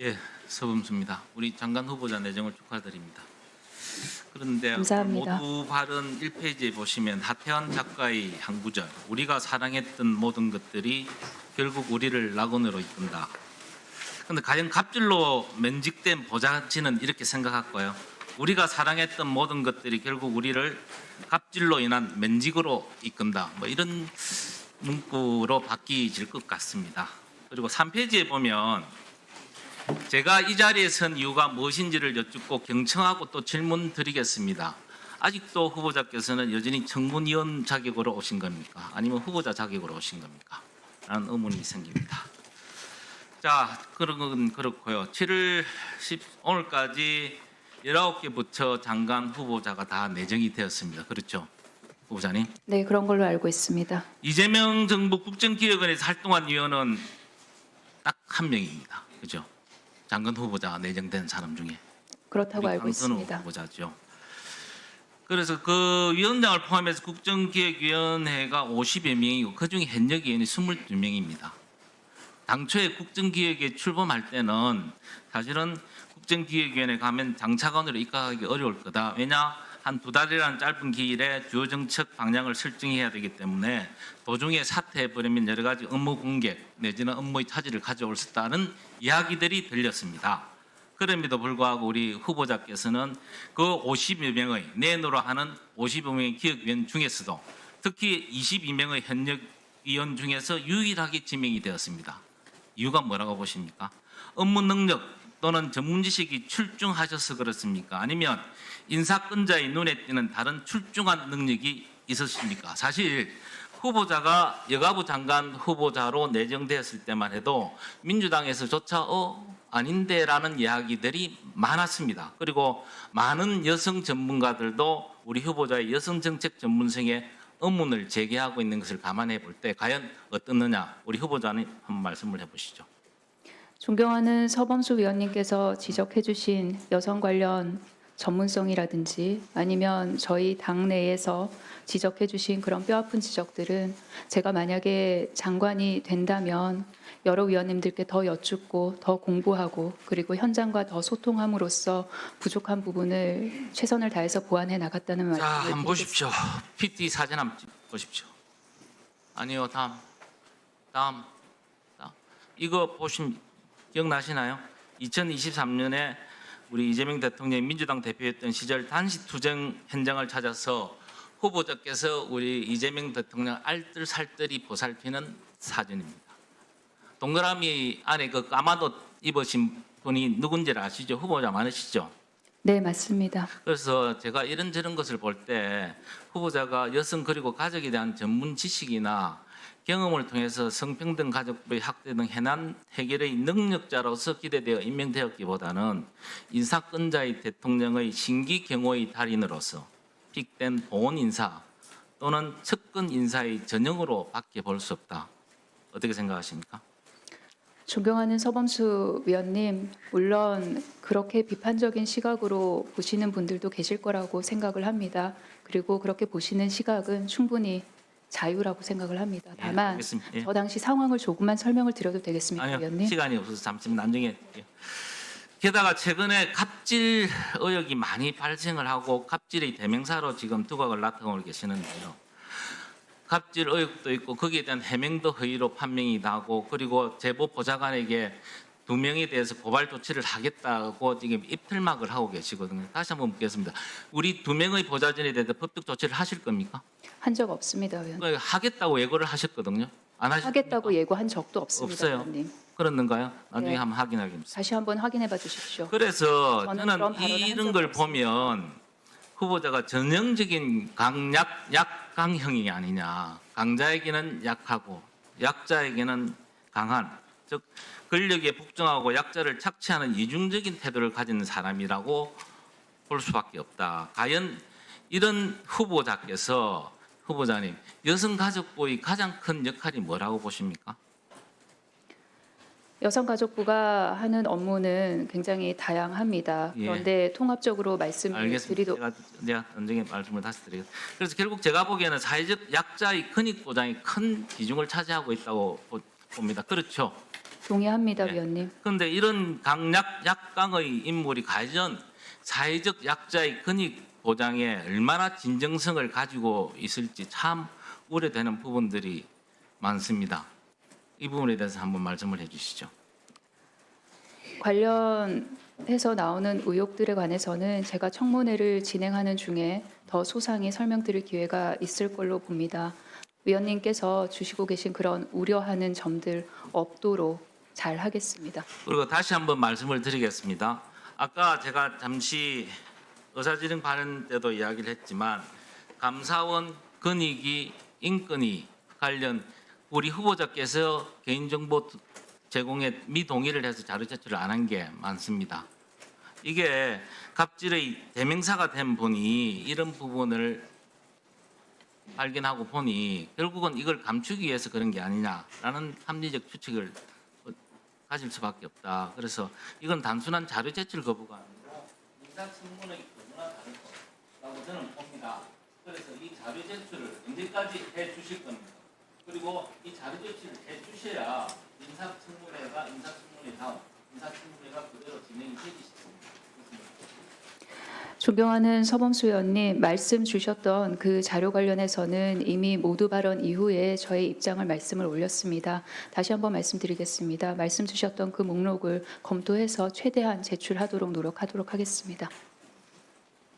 예, 서범수입니다. 우리 장관 후보자 내정을 축하드립니다. 그런데 감사합니다. 모두 발언 1페이지에 보시면 하태환 작가의 한 구절, 우리가 사랑했던 모든 것들이 결국 우리를 낙원으로 이끈다. 그런데 과연 갑질로 면직된 보좌진은 이렇게 생각할까요? 우리가 사랑했던 모든 것들이 결국 우리를 갑질로 인한 면직으로 이끈다. 뭐 이런 문구로 바뀌질 것 같습니다. 그리고 3페이지에 보면 제가 이 자리에 선 이유가 무엇인지를 여쭙고 경청하고 또 질문 드리겠습니다. 아직도 후보자께서는 여전히 청문위원 자격으로 오신 겁니까? 아니면 후보자 자격으로 오신 겁니까? 라는 의문이 생깁니다. 자, 그런 건 그렇고요. 7월 10 오늘까지 19개 부처 장관 후보자가 다 내정이 되었습니다. 그렇죠? 후보자님. 네, 그런 걸로 알고 있습니다. 이재명 정부 국정기획원에서 활동한 위원은 딱 한 명입니다. 그죠? 장관 후보자 내정된 사람 중에 그렇다고 알고 강선우 있습니다. 후보자죠. 그래서 그 위원장을 포함해서 국정기획위원회가 50여 명이고 그중에 현역 의원이 22명입니다. 당초에 국정기획에 출범할 때는 사실은 국정기획위원회 가면 장차관으로 입각하기 어려울 거다. 왜냐? 한 2달이라는 짧은 기일에 주요 정책 방향을 설정해야 되기 때문에 도중에 사퇴해버리면 여러 가지 업무 공백 내지는 업무의 차질을 가져올 수 있다는 이야기들이 들렸습니다. 그럼에도 불구하고 우리 후보자께서는 그 50여 명의 내노로 하는 50여 명의 기획위원 중에서도 특히 22명의 현역 위원 중에서 유일하게 지명이 되었습니다. 이유가 뭐라고 보십니까? 업무 능력 또는 전문 지식이 출중하셔서 그렇습니까? 아니면 인사권자의 눈에 띄는 다른 출중한 능력이 있으십니까? 사실 후보자가 여가부 장관 후보자로 내정되었을 때만 해도 민주당에서조차 아닌데라는 이야기들이 많았습니다. 그리고 많은 여성 전문가들도 우리 후보자의 여성 정책 전문성에 의문을 제기하고 있는 것을 감안해 볼 때 과연 어떻느냐 우리 후보자님 한번 말씀을 해보시죠. 존경하는 서범수 위원님께서 지적해 주신 여성 관련 전문성이라든지 아니면 저희 당 내에서 지적해 주신 그런 뼈아픈 지적들은 제가 만약에 장관이 된다면 여러 위원님들께 더 여쭙고 더 공부하고 그리고 현장과 더 소통함으로써 부족한 부분을 최선을 다해서 보완해 나갔다는 자, 말씀을 한번 보십시오. PT 사진 한번 보십시오. 아니요, 다음. 이거 보시면 기억나시나요? 2023년에 우리 이재명 대통령이 민주당 대표였던 시절 단식 투쟁 현장을 찾아서 후보자께서 우리 이재명 대통령 알뜰살뜰히 보살피는 사진입니다. 동그라미 안에 그 까마옷 입으신 분이 누군지를 아시죠? 후보자 많으시죠? 네, 맞습니다. 그래서 제가 이런저런 것을 볼 때 후보자가 여성 그리고 가족에 대한 전문 지식이나 경험을 통해서 성평등 가족부의 학대 등 해난 해결의 능력자로서 기대되어 임명되었기보다는 인사권자의 대통령의 신기 경호의 달인으로서 픽된 보훈 인사 또는 측근 인사의 전형으로 밖에 볼 수 없다. 어떻게 생각하십니까? 존경하는 서범수 위원님, 물론 그렇게 비판적인 시각으로 보시는 분들도 계실 거라고 생각을 합니다. 그리고 그렇게 보시는 시각은 충분히 자유라고 생각을 합니다. 다만 알겠습니다. 예. 저 당시 상황을 조금만 설명을 드려도 되겠습니까, 아니요, 위원님? 시간이 없어서 잠시만 나중에 할게요. 게다가 최근에 갑질 의혹이 많이 발생을 하고 갑질의 대명사로 지금 두각을 나타내고 계시는데요. 갑질 의혹도 있고 거기에 대한 해명도 허위로 판명이 나고 그리고 제보 보좌관에게 2명에 대해서 고발 조치를 하겠다고 지금 입틀막을 하고 계시거든요. 다시 한번 묻겠습니다. 우리 2명의 보좌진에 대해서 법적 조치를 하실 겁니까? 한 적 없습니다, 위원님. 하겠다고 예고를 하셨거든요. 안 하실 하겠다고 겁니까? 예고한 적도 없습니다, 없어요. 위원님. 그렇는가요? 나중에 네. 한번 확인하겠습니다. 다시 한번 확인해 봐 주십시오. 그래서 저는 저는 그런 발언을 한 이런 적이 걸 없습니다. 보면 후보자가 전형적인 약강형이 아니냐. 강자에게는 약하고 약자에게는 강한, 즉 권력에 복종하고 약자를 착취하는 이중적인 태도를 가진 사람이라고 볼 수밖에 없다. 과연 이런 후보자님 여성가족부의 가장 큰 역할이 뭐라고 보십니까? 여성가족부가 하는 업무는 굉장히 다양합니다. 예. 그런데 통합적으로 말씀을 알겠습니다. 드리도록 제가 나중에 말씀을 다시 드리겠습니다. 그래서 결국 제가 보기에는 사회적 약자의 권익 보장이 큰 비중을 차지하고 있다고 봅니다. 그렇죠? 동의합니다, 네. 위원님. 그런데 이런 약강의 인물이 과연 사회적 약자의 권익 보장에 얼마나 진정성을 가지고 있을지 참 우려되는 부분들이 많습니다. 이 부분에 대해서 한번 말씀을 해주시죠. 관련해서 나오는 의혹들에 관해서는 제가 청문회를 진행하는 중에 더 소상히 설명드릴 기회가 있을 걸로 봅니다. 위원님께서 주시고 계신 그런 우려하는 점들 없도록 잘 하겠습니다. 그리고 다시 한번 말씀을 드리겠습니다. 아까 제가 잠시 의사진행 발언 때도 이야기를 했지만 감사원 권익위 인권위 관련 우리 후보자께서 개인정보 제공에 미동의를 해서 자료 제출을 안 한 게 많습니다. 이게 갑질의 대명사가 된 분이 이런 부분을 발견하고 보니 결국은 이걸 감추기 위해서 그런 게 아니냐라는 합리적 추측을 가질 수밖에 없다. 그래서 이건 단순한 자료 제출 거부가 아니라 인사청문회 거부나 다를 거라고 저는 봅니다. 그래서 이 자료 제출을 언제까지 해주실 겁니다. 그리고 이 자료 제출을 해주셔야 인사청문회 다음 인사청문회가 그대로 진행이 되실 수 있습니다. 존경하는 서범수 의원님, 말씀 주셨던 그 자료 관련해서는 이미 모두 발언 이후에 저의 입장을 말씀을 올렸습니다. 다시 한번 말씀드리겠습니다. 말씀 주셨던 그 목록을 검토해서 최대한 제출하도록 노력하도록 하겠습니다.